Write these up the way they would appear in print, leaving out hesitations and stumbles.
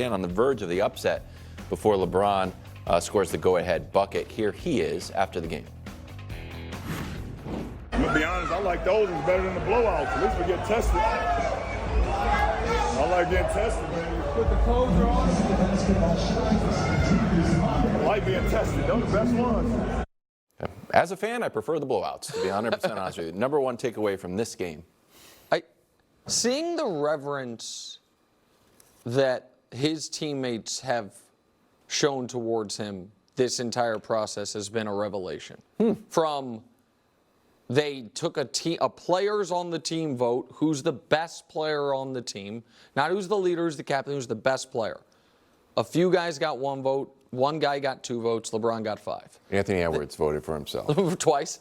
On the verge of the upset before LeBron scores the go-ahead bucket. Here he is after the game. I'm going to be honest, I like those ones better than the blowouts. At least we get tested. I like getting tested, man. You put the clothes on. I like being tested. Those are the best ones. As a fan, I prefer the blowouts, to be 100% honest with you. Number one takeaway from this game. Seeing the reverence that his teammates have shown towards him this entire process has been a revelation. From they took a players on the team vote, who's the best player on the team, not who's the leader, who's the captain, who's the best player. A few guys got 1 vote, one guy got 2 votes, LeBron got 5. Anthony Edwards voted for himself. Twice.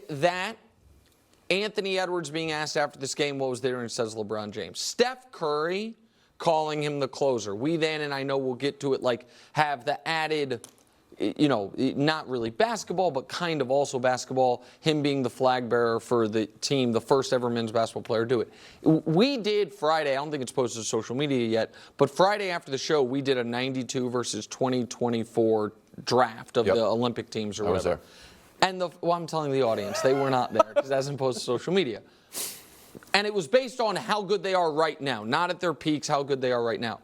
That Anthony Edwards being asked after this game what was there, and says LeBron James. Steph Curry calling him the closer. We then, and I know we'll get to it, like have the added, not really basketball, but kind of also basketball, him being the flag bearer for the team, the first ever men's basketball player to do it. We did Friday, I don't think it's posted to social media yet, but Friday after the show, we did a 92 versus 2024 draft of the Olympic teams or whatever. I was there. And I'm telling the audience, they were not there because it hasn't posted to social media. And it was based on how good they are right now, not at their peaks, how good they are right now.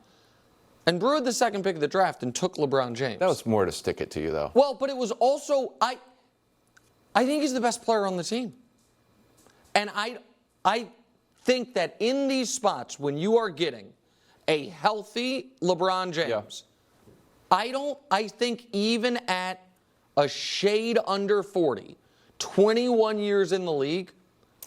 And Brew had the second pick of the draft and took LeBron James. That was more to stick it to you, though. Well, but it was also, I think he's the best player on the team. And I think that in these spots, when you are getting a healthy LeBron James, I think even at a shade under 40, 21 years in the league,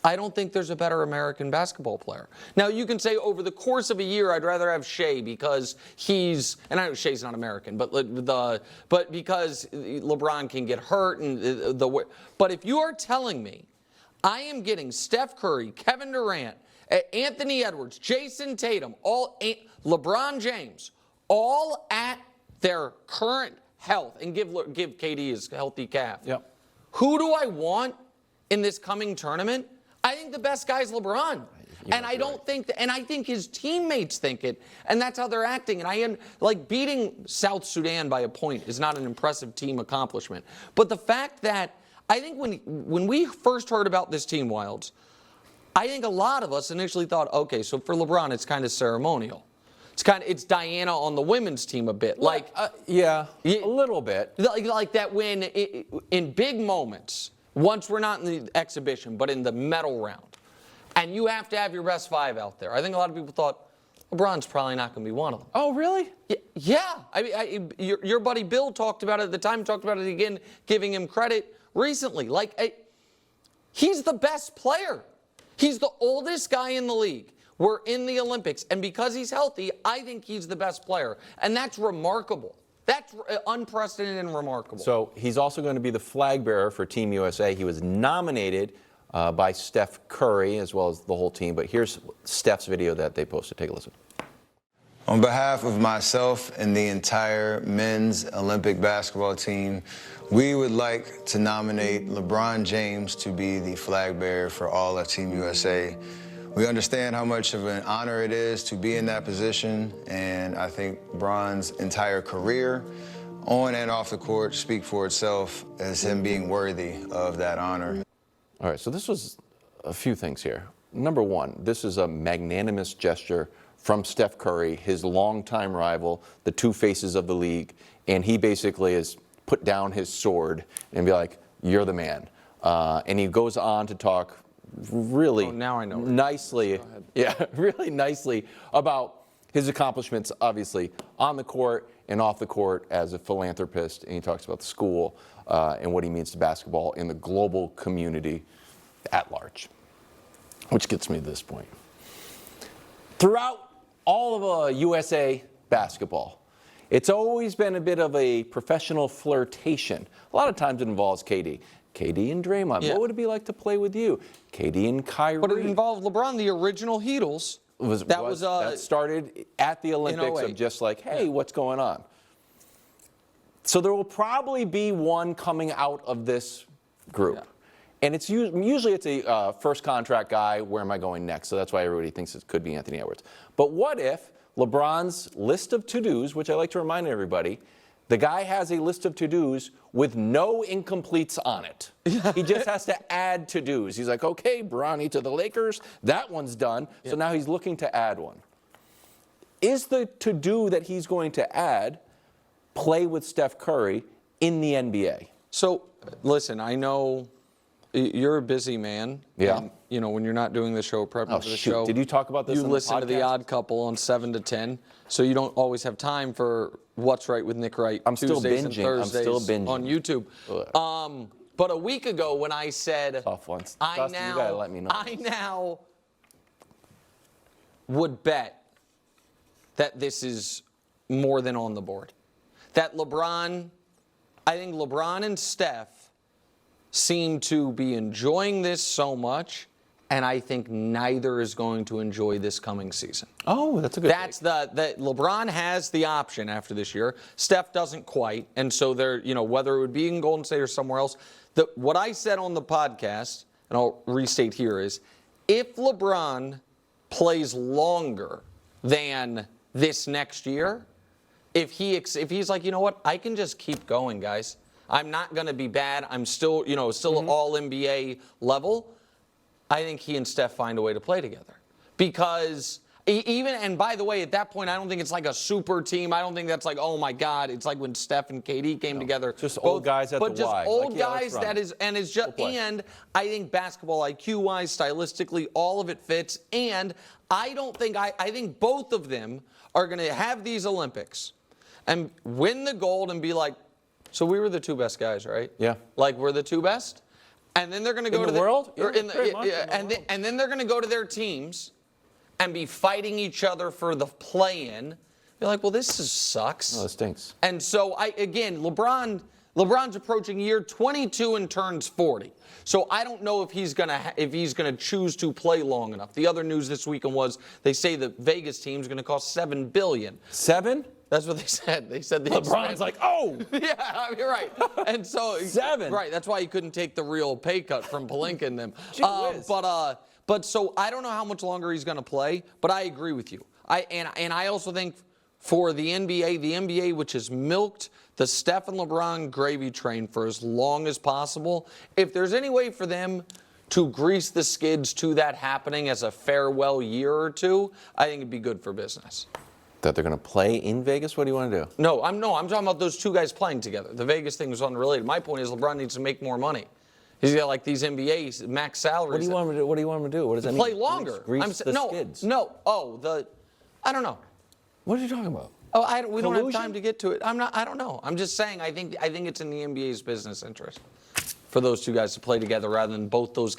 I don't think there's a better American basketball player. Now, you can say over the course of a year, I'd rather have Shea because he's, and I know Shea's not American, but because LeBron can get hurt and but if you are telling me I am getting Steph Curry, Kevin Durant, Anthony Edwards, Jason Tatum, LeBron James, all at their current health, and give KD his healthy calf. Yep. Who do I want in this coming tournament? I think the best guy is LeBron. And I don't think and I think his teammates think it, and that's how they're acting. And beating South Sudan by a point is not an impressive team accomplishment. But the fact that I think when we first heard about this team, Wilds, I think a lot of us initially thought, okay, so for LeBron, it's kind of ceremonial. It's Diana on the women's team a bit. Yeah, a little bit. Like that when, in big moments, once we're not in the exhibition, but in the medal round, and you have to have your best 5 out there. I think a lot of people thought LeBron's probably not going to be one of them. Oh, really? Yeah. I mean, your buddy Bill talked about it at the time, talked about it again, giving him credit recently. He's the best player. He's the oldest guy in the league. We're in the Olympics, and because he's healthy, I think he's the best player. And that's remarkable. That's unprecedented and remarkable. So he's also going to be the flag bearer for Team USA. He was nominated by Steph Curry as well as the whole team. But here's Steph's video that they posted. Take a listen. On behalf of myself and the entire men's Olympic basketball team, we would like to nominate LeBron James to be the flag bearer for all of Team USA. We understand how much of an honor it is to be in that position, and I think LeBron's entire career, on and off the court, speak for itself as him being worthy of that honor. All right, so this was a few things here. Number one, this is a magnanimous gesture from Steph Curry, his longtime rival, the two faces of the league, and he basically has put down his sword and be like, you're the man. And he goes on to talk really nicely, really nicely about his accomplishments, obviously, on the court and off the court as a philanthropist. And he talks about the school and what he means to basketball in the global community at large, which gets me to this point. Throughout all of USA basketball, it's always been a bit of a professional flirtation. A lot of times it involves KD. KD and Draymond. Yeah. What would it be like to play with you? KD and Kyrie. But it involved LeBron, the original Heatles. That started at the Olympics of just like, hey, what's going on? So there will probably be one coming out of this group. And it's usually it's a first contract guy, where am I going next? So that's why everybody thinks it could be Anthony Edwards. But what if LeBron's list of to-dos, which I like to remind everybody, the guy has a list of to-dos with no incompletes on it. He just has to add to-dos. He's like, okay, Bronny to the Lakers, that one's done. So now he's looking to add one. Is the to-do that he's going to add play with Steph Curry in the NBA? So, listen, I know you're a busy man. Yeah. And, you know, when you're not doing the show, prepping for the show. Did you talk about this You on the listen to The podcast? Odd Couple on 7 to 10, so you don't always have time for What's Right with Nick Wright I'm still Tuesdays and binging. Thursdays I'm still binging. on YouTube. But a week ago when I said, Tough ones. I Dustin, you gotta let me know. now would bet that this is more than on the board. That I think LeBron and Steph seem to be enjoying this so much, and I think neither is going to enjoy this coming season. Oh, that's a good That's the LeBron has the option after this year. Steph doesn't quite, and so they're, you know, whether it would be in Golden State or somewhere else. What I said on the podcast, and I'll restate here, is if LeBron plays longer than this next year, if he's like, you know what, I can just keep going, guys. I'm not going to be bad. I'm still, you know, all NBA level. I think he and Steph find a way to play together. Because and by the way, at that point, I don't think it's like a super team. I don't think that's like, oh my God, it's like when Steph and KD came together. Just old guys at the But just Y. old Like, yeah, guys let's run. and I think basketball IQ-wise, stylistically, all of it fits. And I think both of them are going to have these Olympics and win the gold and be like, so we were the two best guys, right? Yeah. Like we're the two best? And then they're going to go In to the world? or Yeah, in the, pretty much in the and, world. and then they're going to go to their teams and be fighting each other for the play-in. Be like, well, sucks. Oh, it stinks. And so LeBron's approaching year 22 and turns 40. So I don't know if he's gonna choose to play long enough. The other news this weekend was they say the Vegas team's going to cost $7 billion. 7? That's what they said. They said the LeBron's like, oh! yeah, you're right. And so 7. Right. That's why he couldn't take the real pay cut from Pelinka and them. Gee whiz. But so I don't know how much longer he's going to play. But I agree with you. I also think for the NBA, which has milked the Steph and LeBron gravy train for as long as possible, if there's any way for them to grease the skids to that happening as a farewell year or two, I think it'd be good for business. That they're going to play in Vegas? What do you want to do? No, I'm talking about those two guys playing together. The Vegas thing was unrelated. My point is LeBron needs to make more money. He's got like these NBA max salaries. What do you want him to do? What do you want him to do? What does that mean? Play longer. Grease the skids. I don't know. What are you talking about? Oh, we don't have Collusion? time to get to it. I don't know. I'm just saying I think it's in the NBA's business interest for those two guys to play together rather than both those guys.